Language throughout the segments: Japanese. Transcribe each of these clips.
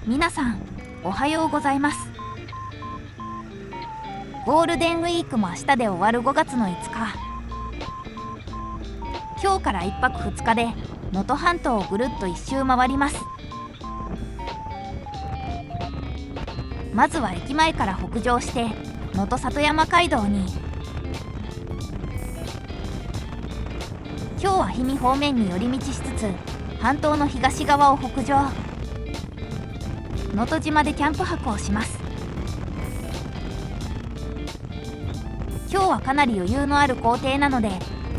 皆さんおはようございます。ゴールデンウィークも明日で終わる5月の5日、今日から1泊2日で能登半島をぐるっと一周回ります。まずは駅前から北上して能登里山街道に。今日は氷見方面に寄り道しつつ半島の東側を北上。能登島でキャンプ泊をします。今日はかなり余裕のある行程なので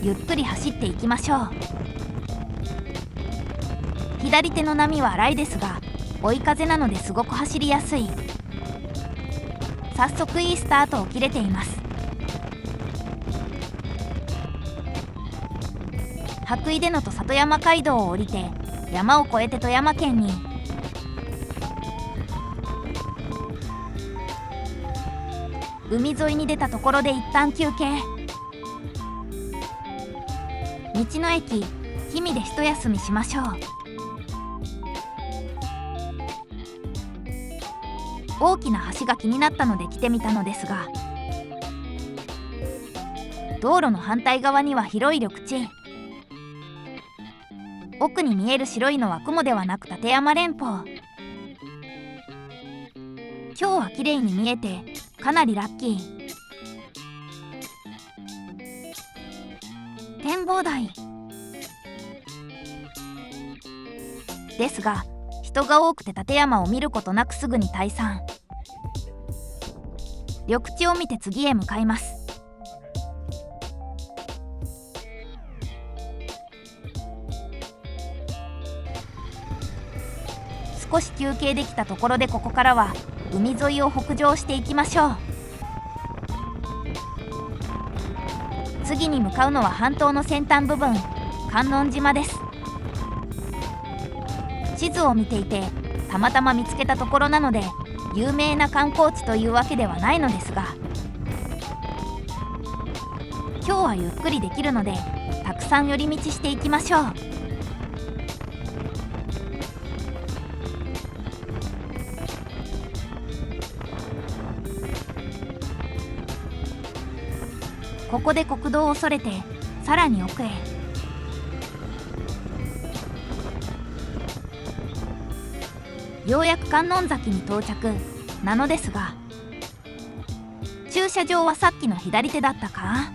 ゆっくり走っていきましょう。左手の波は荒いですが追い風なのですごく走りやすい。早速いいスタートを切れています。羽咋で能登里山街道を降りて山を越えて富山県に。海沿いに出たところで一旦休憩。道の駅氷見で一休みしましょう。大きな橋が気になったので来てみたのですが、道路の反対側には広い緑地。奥に見える白いのは雲ではなく立山連峰。今日は綺麗に見えてかなりラッキー。展望台ですが人が多くて立山を見ることなくすぐに退散。緑地を見て次へ向かいます。少し休憩できたところでここからは海沿いを北上していきましょう。次に向かうのは半島の先端部分、観音島です。地図を見ていてたまたま見つけたところなので有名な観光地というわけではないのですが、今日はゆっくりできるのでたくさん寄り道していきましょう。ここで国道をそれてさらに奥へ。ようやく観音崎に到着なのですが、駐車場はさっきの左手だったか。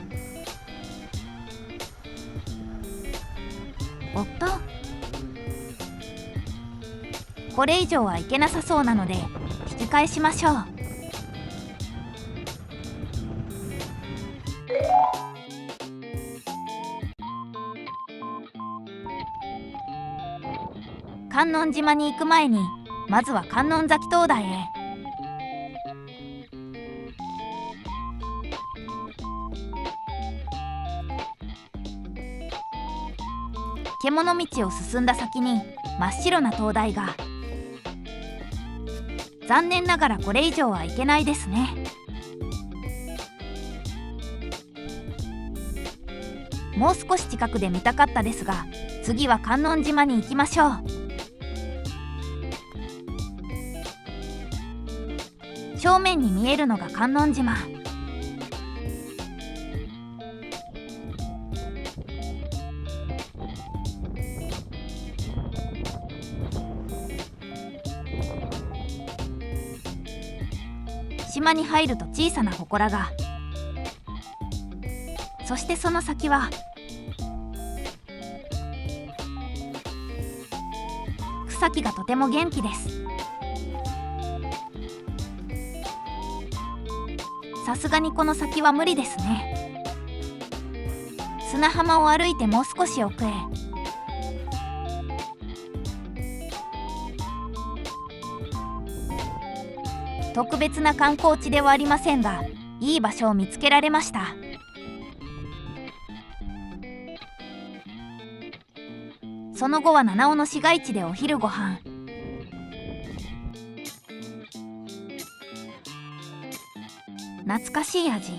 おっと、これ以上は行けなさそうなので引き返しましょう。観音島に行く前にまずは観音崎灯台へ。獣道を進んだ先に真っ白な灯台が。残念ながらこれ以上は行けないですね。もう少し近くで見たかったですが次は観音島に行きましょう。正面に見えるのが観音島。島に入ると小さな祠が。そしてその先は草木がとても元気です。さすがにこの先は無理ですね。砂浜を歩いてもう少し奥へ。特別な観光地ではありませんがいい場所を見つけられました。その後は七尾の市街地でお昼ご飯。懐かしい味。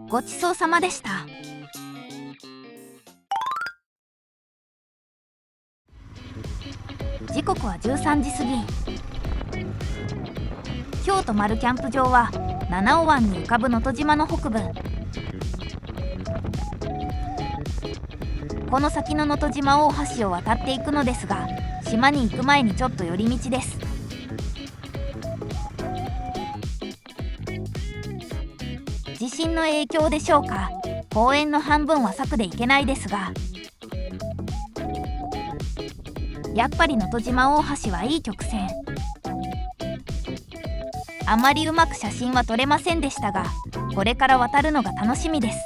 ごちそうさまでした。次時刻は13時過ぎ。今日泊まるキャンプ場は七尾湾に浮かぶ能登島の北部。この先の能登島大橋を渡っていくのですが、島に行く前にちょっと寄り道です。地震の影響でしょうか、公園の半分は柵で行けないですが、やっぱり能登島大橋はいい曲線。あまりうまく写真は撮れませんでしたが、これから渡るのが楽しみです。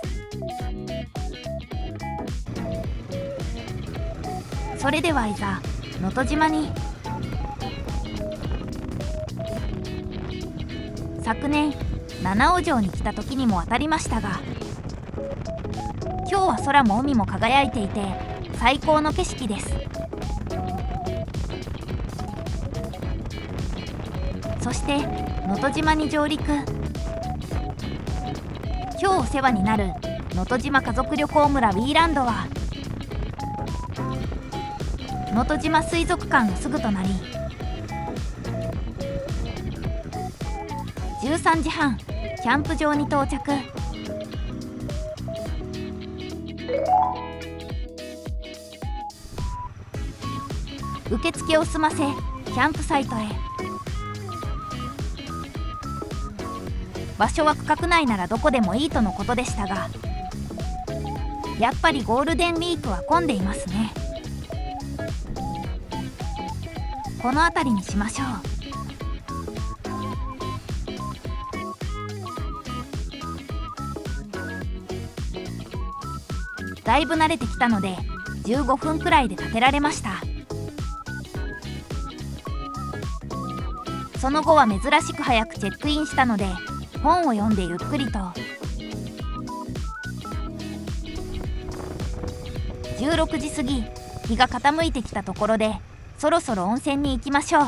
それではいざ能登島に。昨年七尾城に来た時にも当たりましたが、今日は空も海も輝いていて最高の景色です。そして能登島に上陸。今日お世話になる能登島家族旅行村ウィーランドは能登島水族館のすぐ隣。13時半、キャンプ場に到着。受付を済ませ、キャンプサイトへ。場所は区画内ならどこでもいいとのことでしたが、やっぱりゴールデンウィークは混んでいますね。この辺りにしましょう。だいぶ慣れてきたので15分くらいで建てられました。その後は珍しく早くチェックインしたので本を読んでゆっくりと。16時過ぎ、日が傾いてきたところでそろそろ温泉に行きましょう。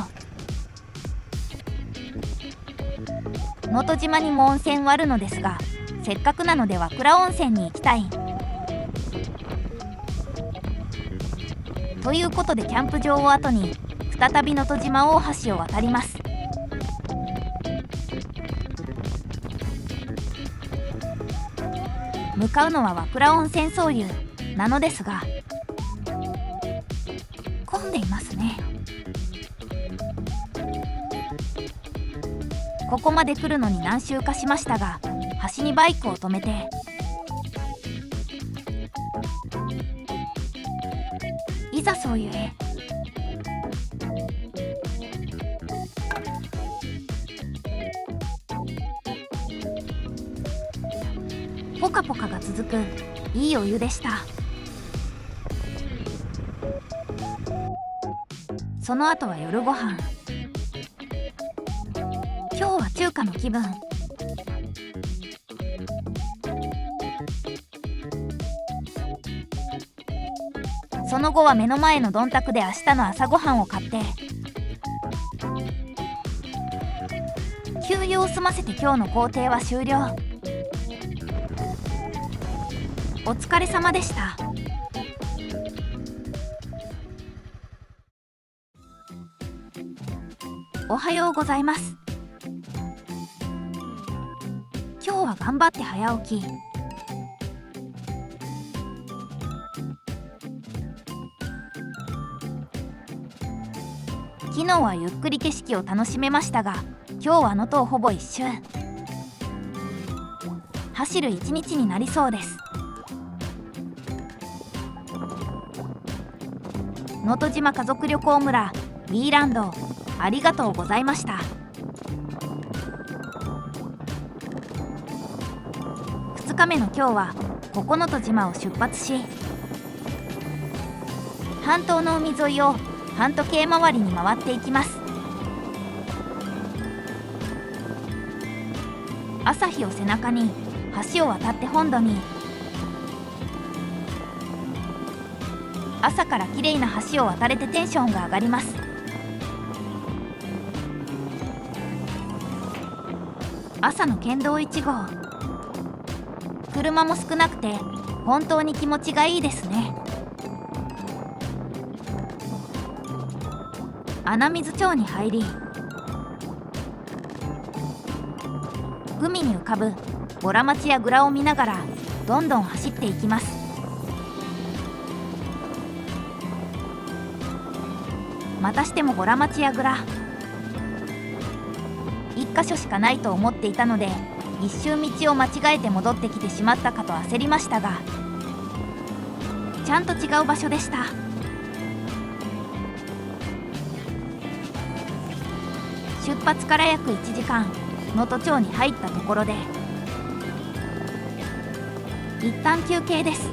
能登島にも温泉はあるのですが、せっかくなので和倉温泉に行きたい。ということでキャンプ場を後に再び能登島大橋を渡ります。向かうのは和倉温泉総湯なのですが、混んでいますね。ここまで来るのに何周かしましたが、端にバイクを止めていざ総湯へ。ポカポカが続くいいお湯でした。その後は夜ご飯。今日は中華の気分。その後は目の前のどんたくで明日の朝ごはんを買って給油を済ませて今日の工程は終了。お疲れ様でした。おはようございます。今日は頑張って早起き。昨日はゆっくり景色を楽しめましたが、今日は能登をほぼ一周走る一日になりそうです。能登島家族旅行村ウィーランド、ありがとうございました。2日目の今日は九戸島を出発し、半島の海沿いを半時計回りに回っていきます。朝日を背中に橋を渡って本土に。朝から綺麗な橋を渡れてテンションが上がります。朝の県道1号、車も少なくて本当に気持ちがいいですね。穴水町に入り、海に浮かぶボラ町や蔵を見ながらどんどん走っていきます。またしてもボラ町や蔵、一箇所しかないと思っていたので、一周道を間違えて戻ってきてしまったかと焦りましたが、ちゃんと違う場所でした。出発から約1時間、能登町に入ったところで一旦休憩です。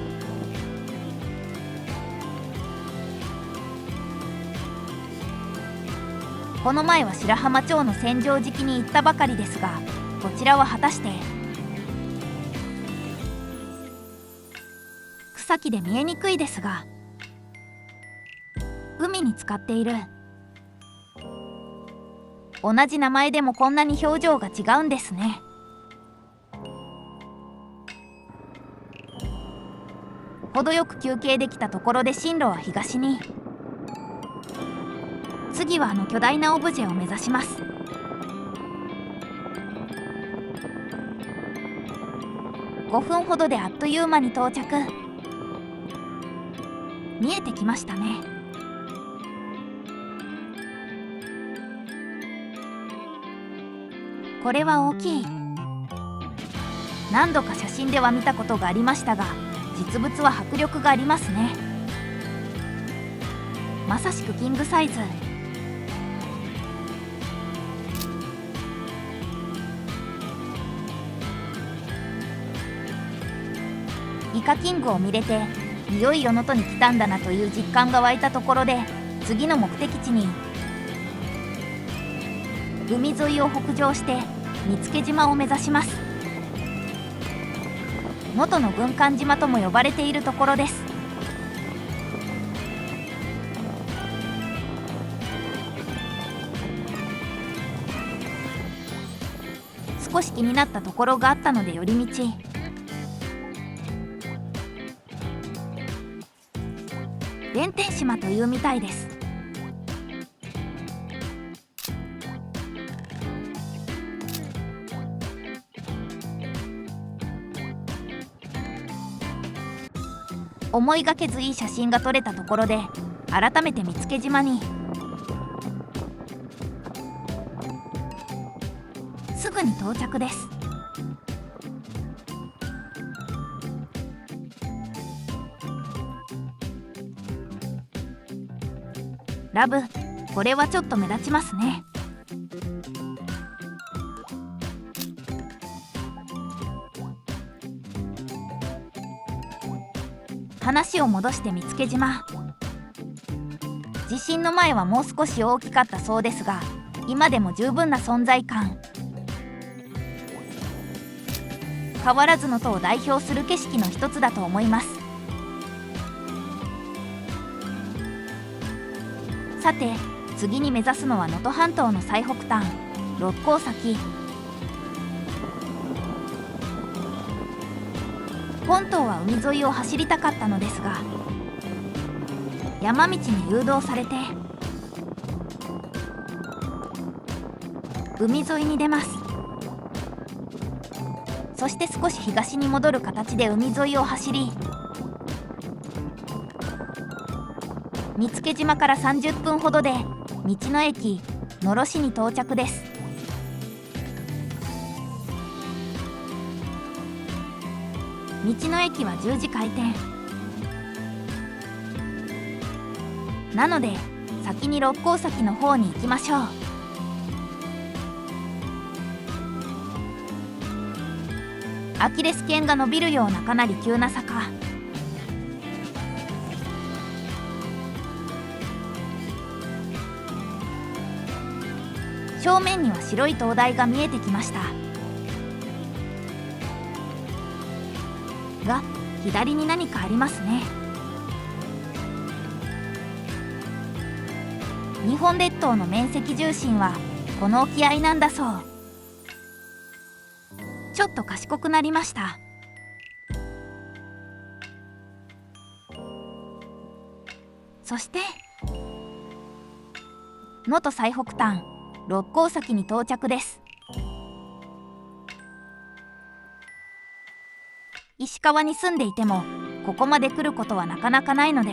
この前は白浜町の千畳敷に行ったばかりですが、こちらは果たして草木で見えにくいですが、海に浸かっている。同じ名前でもこんなに表情が違うんですね。程よく休憩できたところで進路は東に。次はあの巨大なオブジェを目指します。5分ほどであっという間に到着。見えてきましたね。これは大きい。何度か写真では見たことがありましたが、実物は迫力がありますね。まさしくキングサイズ。イカキングを見れて、いよいよ能登に来たんだなという実感が湧いたところで、次の目的地に海沿いを北上して見附島を目指します。能登の軍艦島とも呼ばれているところです。少し気になったところがあったので寄り道。弁天島というみたいです。思いがけずいい写真が撮れたところで、改めて見附島に。すぐに到着です。ラブ、これはちょっと目立ちますね。話を戻して見附島。地震の前はもう少し大きかったそうですが、今でも十分な存在感。変わらず能登を代表する景色の一つだと思います。さて、次に目指すのは能登半島の最北端、六甲崎。本当は海沿いを走りたかったのですが、山道に誘導されて海沿いに出ます。そして少し東に戻る形で海沿いを走り、見附島から30分ほどで道の駅野呂市に到着です。道の駅は10時開店なので、先に六甲崎の方に行きましょう。アキレス腱が伸びるようなかなり急な坂。正面には白い灯台が見えてきましたが、左に何かありますね。日本列島の面積重心はこの沖合なんだそう。ちょっと賢くなりました。そして能登最北端六甲崎に到着です。石川に住んでいてもここまで来ることはなかなかないので、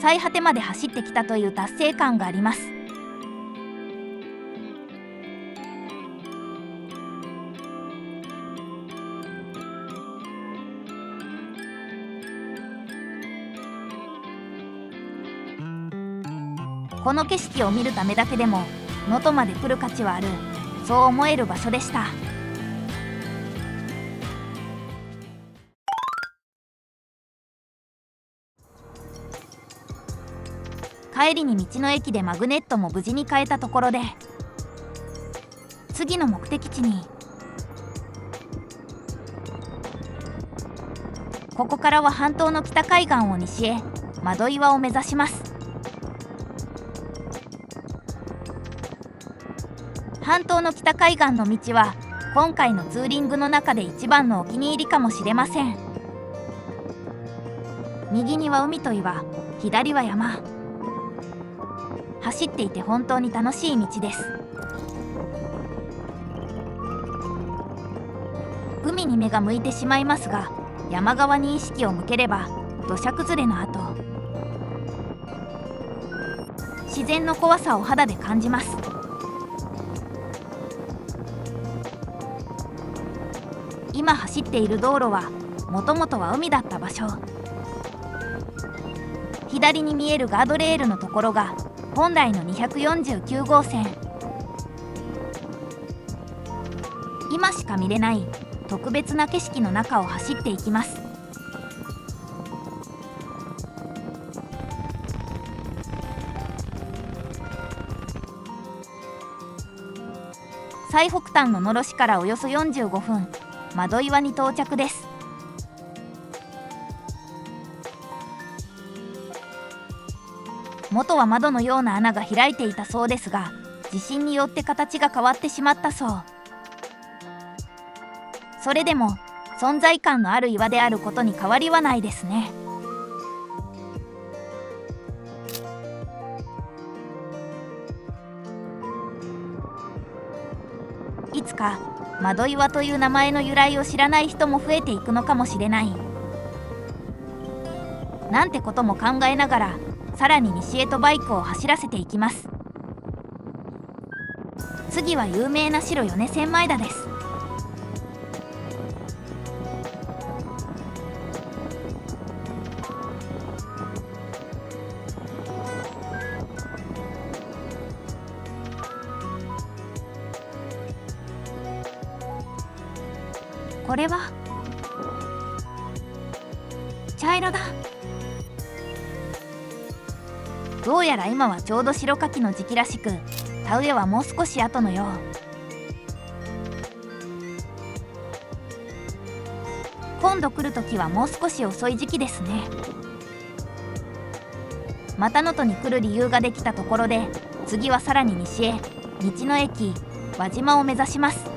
最果てまで走ってきたという達成感があります。この景色を見るためだけでも能登まで来る価値はある、そう思える場所でした。帰りに道の駅でマグネットも無事に買えたところで、次の目的地に。ここからは半島の北海岸を西へ窓岩を目指します。半島の北海岸の道は今回のツーリングの中で一番のお気に入りかもしれません。右には海と岩、左は山。走っていて本当に楽しい道です。海に目が向いてしまいますが、山側に意識を向ければ土砂崩れの跡、自然の怖さを肌で感じます。今走っている道路はもともとは海だった場所。左に見えるガードレールのところが本来の249号線。今しか見れない特別な景色の中を走っていきます。最北端の野呂市からおよそ45分、窓岩に到着です。元は窓のような穴が開いていたそうですが、地震によって形が変わってしまったそう。それでも存在感のある岩であることに変わりはないですね。いつか窓岩という名前の由来を知らない人も増えていくのかもしれない。なんてことも考えながらさらに西へとバイクを走らせていきます。次は有名な城米千枚田です。これは茶色だ。どうやら今はちょうど白柿の時期らしく、田植えはもう少し後のよう。今度来る時はもう少し遅い時期ですね。また能登に来る理由ができたところで、次はさらに西へ道の駅輪島を目指します。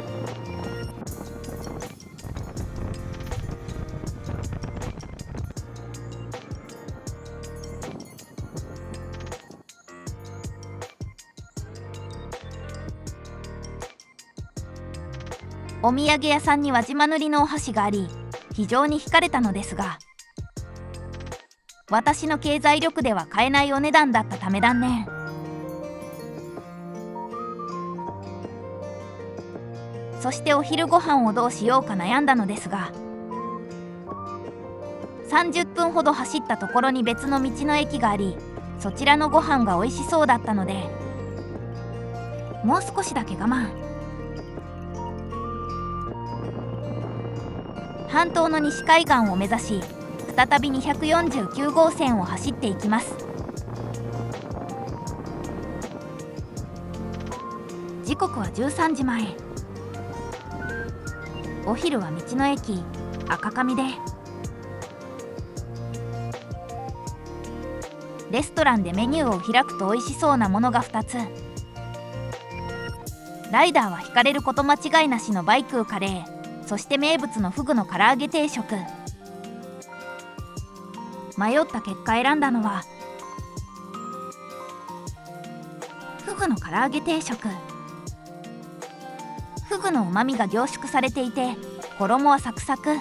お土産屋さんに輪島塗のお箸があり、非常に惹かれたのですが、私の経済力では買えないお値段だったため断念。そしてお昼ご飯をどうしようか悩んだのですが、30分ほど走ったところに別の道の駅があり、そちらのご飯が美味しそうだったので、もう少しだけ我慢。半島の西海岸を目指し、再び249号線を走っていきます。時刻は13時前。お昼は道の駅赤上でレストランでメニューを開くと美味しそうなものが2つ。ライダーは惹かれること間違いなしのバイクーカレー、そして名物のフグの唐揚げ定食。迷った結果選んだのはの唐揚げ定食。フグのうまみが凝縮されていて、衣はサクサク。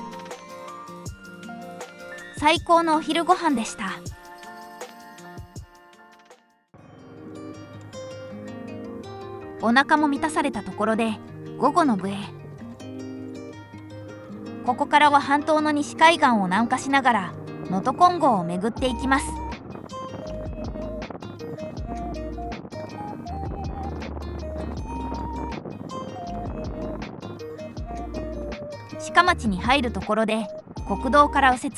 最高のお昼ご飯でした。お腹も満たされたところで午後の部へ。ここからは半島の西海岸を南下しながら能登金剛を巡っていきます。鹿町に入るところで国道から右折。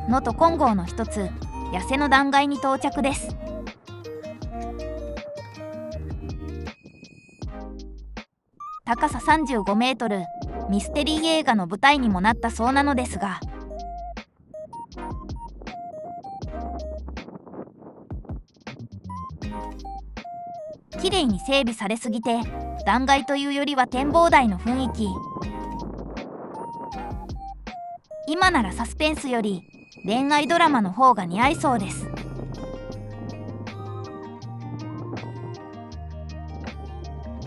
能登金剛の一つ、八瀬の断崖に到着です。高さ35メートル、ミステリー映画の舞台にもなったそうなのですが、綺麗に整備されすぎて断崖というよりは展望台の雰囲気。今ならサスペンスより恋愛ドラマの方が似合いそうです。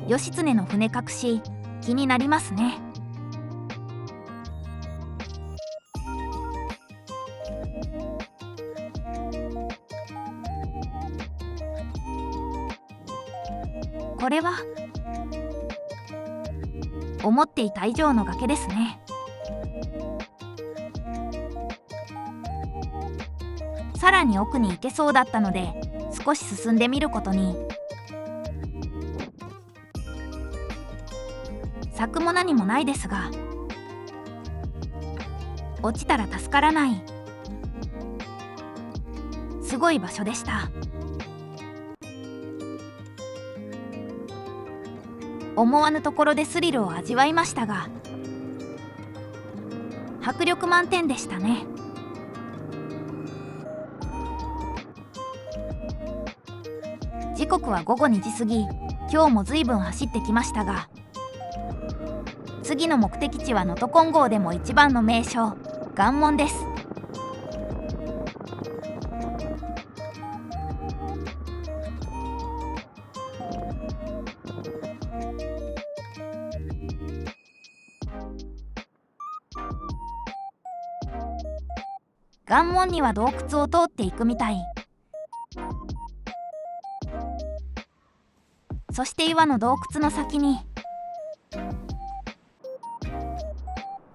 義経の船隠し、気になりますね。これは思っていた以上の崖ですね。さらに奥に行けそうだったので少し進んでみることに。柵も何もないですが、落ちたら助からないすごい場所でした。思わぬところでスリルを味わいましたが、迫力満点でしたね。時刻は午後2時過ぎ。今日も随分走ってきましたが、次の目的地は能登金剛でも一番の名所、岩門です。岩門には洞窟を通っていくみたい。そして岩の洞窟の先に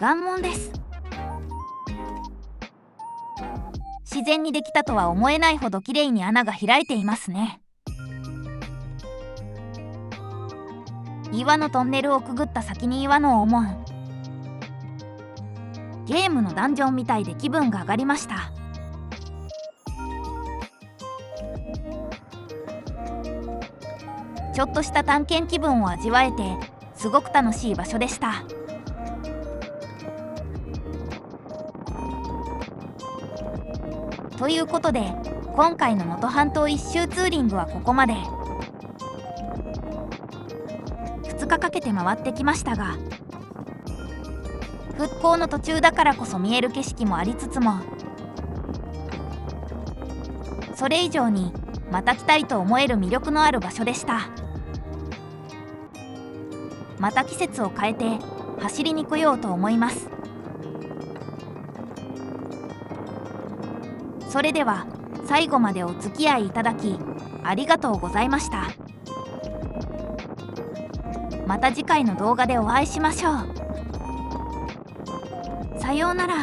岩門です。自然にできたとは思えないほどきれいに穴が開いていますね。岩のトンネルをくぐった先に岩の門。ゲームのダンジョンみたいで気分が上がりました。ちょっとした探検気分を味わえてすごく楽しい場所でした。ということで今回の能登半島一周ツーリングはここまで。2日かけて回ってきましたが、復興の途中だからこそ見える景色もありつつも、それ以上にまた来たいと思える魅力のある場所でした。また季節を変えて走りに来ようと思います。それでは最後までお付き合いいただきありがとうございました。また次回の動画でお会いしましょう。さようなら。